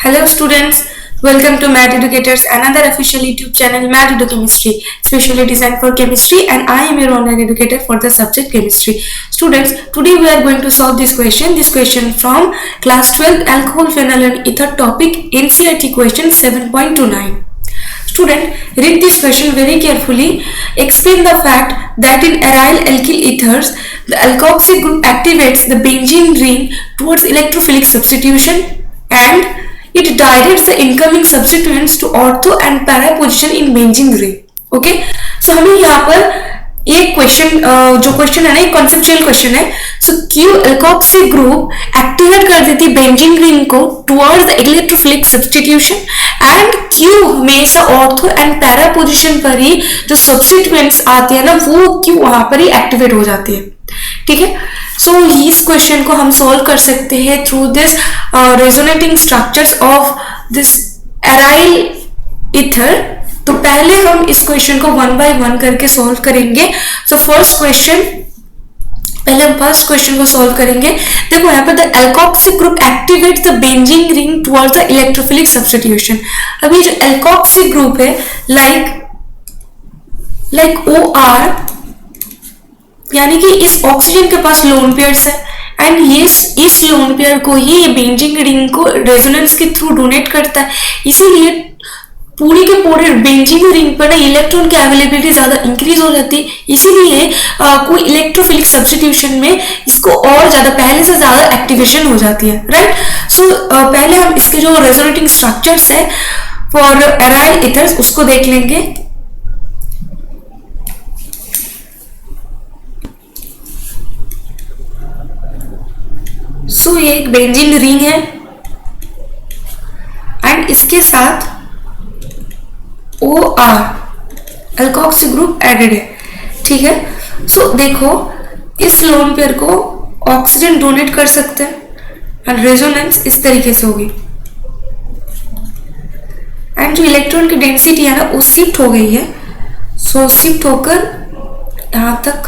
Hello students, welcome to Math Educators, another official YouTube channel Math Edu Chemistry, specially designed for chemistry, and I am your online educator for the subject chemistry. Students, today we are going to solve this question from class 12 alcohol, phenol and ether topic NCERT question 7.29. Student, read this question very carefully. Explain the fact that in aryl alkyl ethers, the alkoxy group activates the benzene ring towards electrophilic substitution and it directs the incoming substituents to ortho and para position in benzene ring. Okay, so हमें यहाँ पर एक question जो question है ना, एक conceptual question है. सो Q alkoxy group activate कर देती है बेंजीन रिंग को towards the electrophilic substitution and Q हमेशा ऑर्थो एंड पैरा पोजीशन पर ही जो सब्स्टिट्यूएंट्स आते हैं ना, वो क्यू वहां पर ही एक्टिवेट हो जाती है. ठीक है, सो इस क्वेश्चन को हम सॉल्व कर सकते हैं through this resonating structures of this aryl ether. तो पहले हम इस क्वेश्चन को वन बाय वन करके सॉल्व करेंगे. सो फर्स्ट क्वेश्चन, पहले हम फर्स्ट क्वेश्चन को सॉल्व करेंगे. देखो यहाँ पर the alkoxy group activates the benzene ring towards the electrophilic substitution. अभी जो एल्कोक्सी ग्रुप है लाइक OR, यानी कि इस ऑक्सीजन के पास लोन पेयर्स है एंड ये इस लोन पेयर को ही बेंजीन रिंग को रेजोनेंस के थ्रू डोनेट करता है. इसीलिए पूरी के पूरे बेंजीन रिंग पर ना इलेक्ट्रॉन की अवेलेबिलिटी ज्यादा इंक्रीज हो जाती है. इसीलिए कोई इलेक्ट्रोफिलिक सब्स्टिट्यूशन में इसको और ज्यादा पहले से ज्यादा एक्टिवेशन हो जाती है. राइट, सो पहले हम इसके जो रेजोनेटिंग स्ट्रक्चर्स है फॉर एराइल ईथर्स उसको देख लेंगे. सो ये एक बेंजीन रिंग है एंड इसके साथ OR एल्कोक्सी ग्रुप एडेड है. ठीक है, सो देखो इस लोन पेयर को ऑक्सीजन डोनेट कर सकते हैं एंड रेजोनेंस इस तरीके से होगी एंड जो इलेक्ट्रॉन की डेंसिटी है ना वो शिफ्ट हो गई है. सो शिफ्ट होकर यहां तक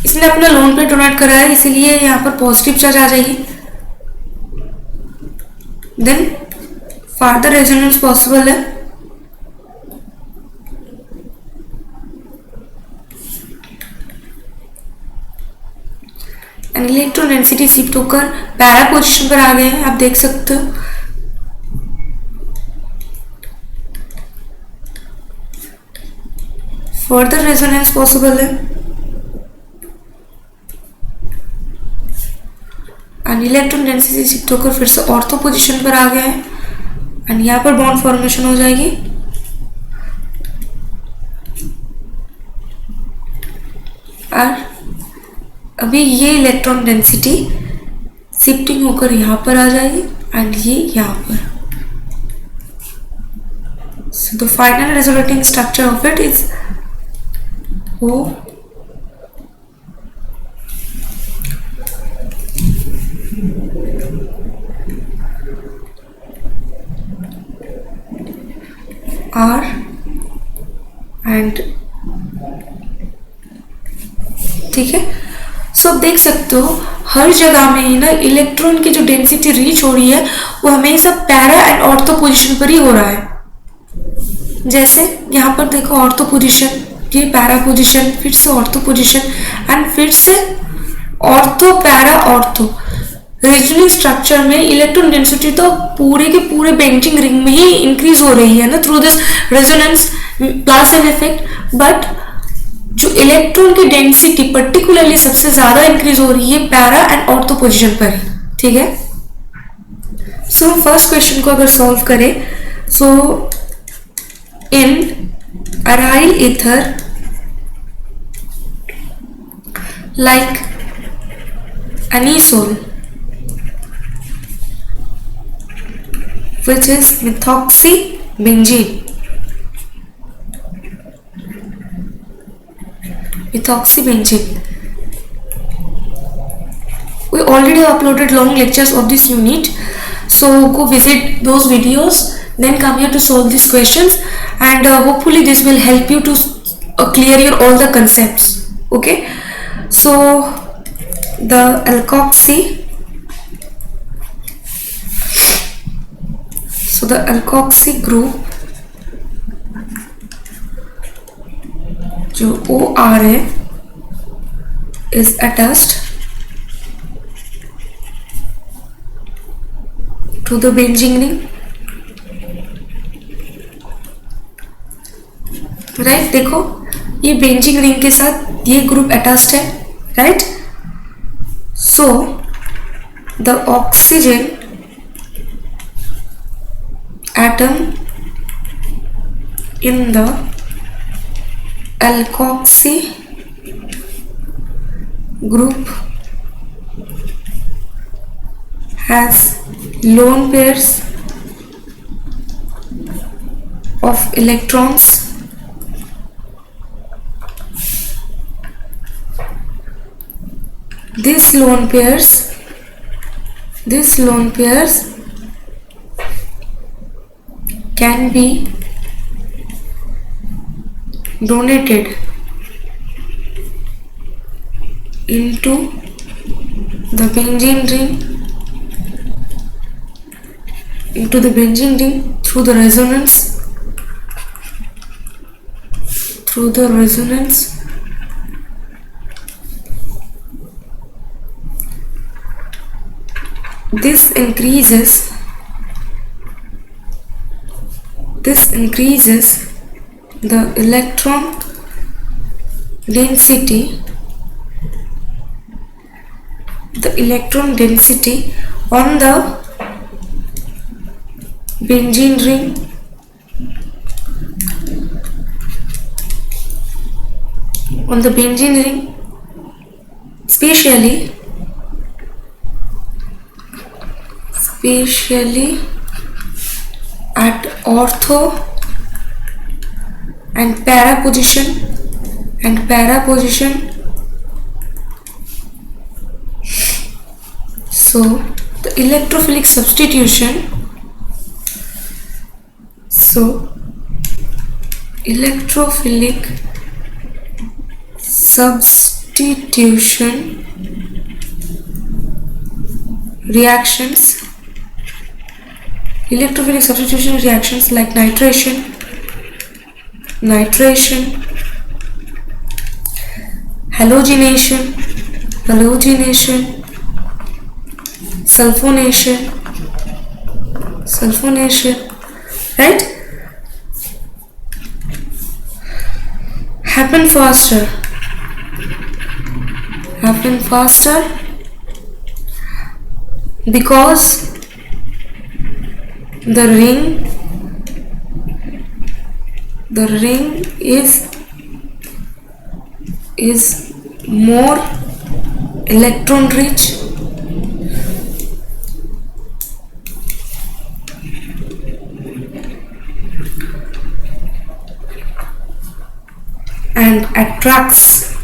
इसने अपना लोन पेयर डोनेट करा है, इसीलिए यहाँ पर पॉजिटिव चार्ज आ जाएगी. देन फर्दर रेजोनेंस पॉसिबल है. एंड इलेक्ट्रॉन डेंसिटी शिफ्ट होकर पैरा पोजीशन पर आ गए हैं, आप देख सकते हो. फर्दर रेजोनेंस पॉसिबल है एंड इलेक्ट्रॉन डेंसिटी शिफ्ट होकर फिर से ऑर्थो पोजीशन पर आ गया है एंड यहाँ पर बॉन्ड फॉर्मेशन हो जाएगी. और अभी ये इलेक्ट्रॉन डेंसिटी शिफ्टिंग होकर यहाँ पर आ जाएगी एंड ये यहाँ पर. So the final resonating structure of it is O R and ठीक है. सो आप देख सकते हो हर जगह में ना इलेक्ट्रॉन की जो डेंसिटी रीच हो रही है वो हमेशा पैरा एंड ऑर्थो पोजीशन पर ही हो रहा है. जैसे यहाँ पर देखो ऑर्थो पोजीशन, ये पैरा पोजीशन, फिर से ऑर्थो पोजीशन एंड फिर से ortho para ortho. Reasoning structure में इलेक्ट्रॉन डेंसिटी तो पूरे के पूरे बेंजीन रिंग में ही इंक्रीज हो रही है ना through this resonance plus an effect. But जो इलेक्ट्रॉन की डेंसिटी पर्टिकुलरली सबसे ज्यादा इंक्रीज हो रही है पैरा एंड ऑर्थो पोजीशन पर. ठीक है, सो हम फर्स्ट क्वेश्चन को अगर सॉल्व करें, सो इन aryl ether like anisole which is methoxybenzene. We already have uploaded long lectures of this unit, so go visit those videos, then come here to solve these questions and hopefully this will help you to clear your all the concepts. Okay, so the alkoxy the alkoxy group जो OR है is attached to the benzene ring. Right देखो ये benzene ring के साथ ये group attached है, right. So the oxygen atom in the alkoxy group has lone pairs of electrons these lone pairs can be donated into the benzene ring through the resonance this increases the electron density on the benzene ring especially at ortho and para position. So the electrophilic substitution electrophilic substitution reactions like nitration, halogenation, sulfonation, right, happen faster because the ring is more electron rich and attracts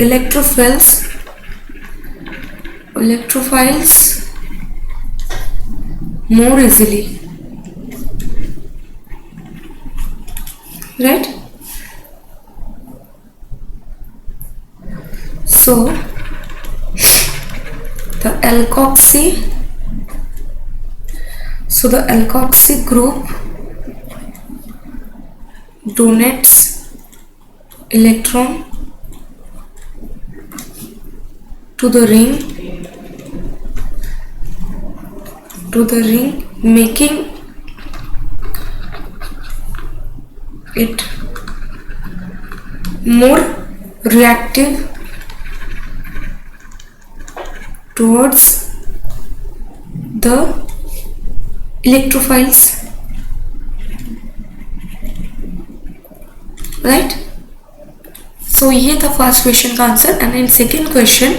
electrophiles more easily, right. So the alkoxy group donates electron to the ring making it more reactive towards the electrophiles, right. सो ये था first question का answer. And in second question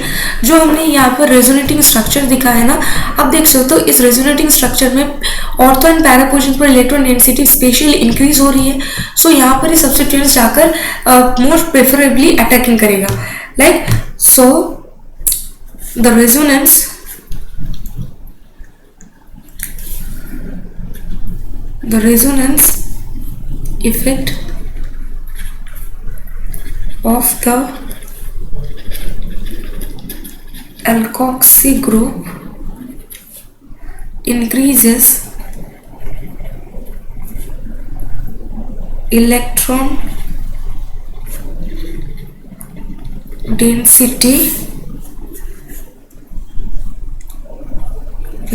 जो हमने यहाँ पर resonating structure दिखा है ना, आप देख सकते हो इस रेजोनेटिंग स्ट्रक्चर में ऑर्थो एंड पैरा पोजीशन पर इलेक्ट्रॉन डेंसिटी स्पेशली इंक्रीज हो रही है. सो यहाँ पर ये सब्स्टिट्यूएंट्स जाकर मोस्ट प्रेफरेबली अटैकिंग करेगा, like. So the resonance effect of the alkoxy group increases electron density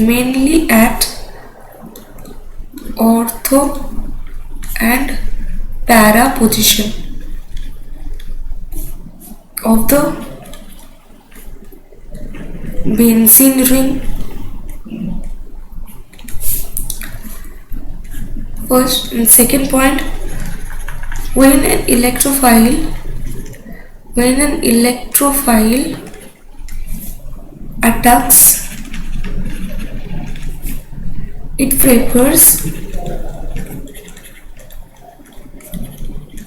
mainly at ortho and para position of the benzene ring. First and second point, when an electrophile attacks, it prefers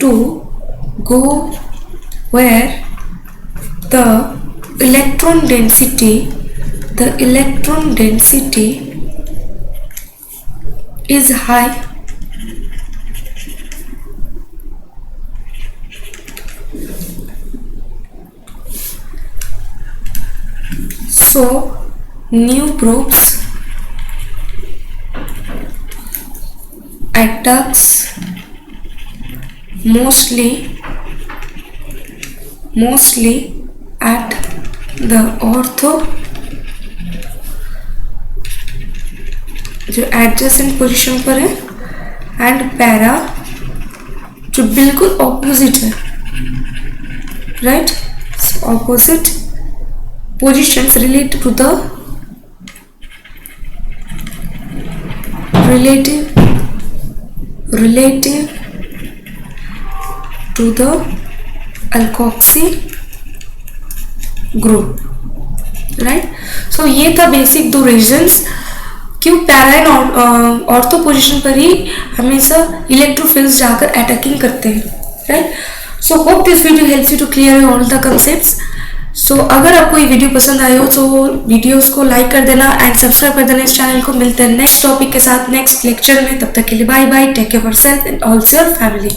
to go where the electron density is high. So new probes attacks mostly at the ortho जो adjacent position पर है and para जो बिल्कुल opposite है, right, opposite positions related to the relative to the alkoxy group, right. So ये था basic दो reasons क्यों पैरा एंड ऑर्थो पोजीशन पर ही हमेशा इलेक्ट्रोफिल्स जाकर अटैकिंग करते हैं, right. So hope this video helps you to clear all the concepts. So अगर आपको ये वीडियो पसंद आए हो तो वीडियोस को लाइक कर देना एंड सब्सक्राइब कर देना इस चैनल को. मिलते हैं नेक्स्ट टॉपिक के साथ नेक्स्ट लेक्चर में. तब तक के लिए bye bye. Take care of yourself and also your family.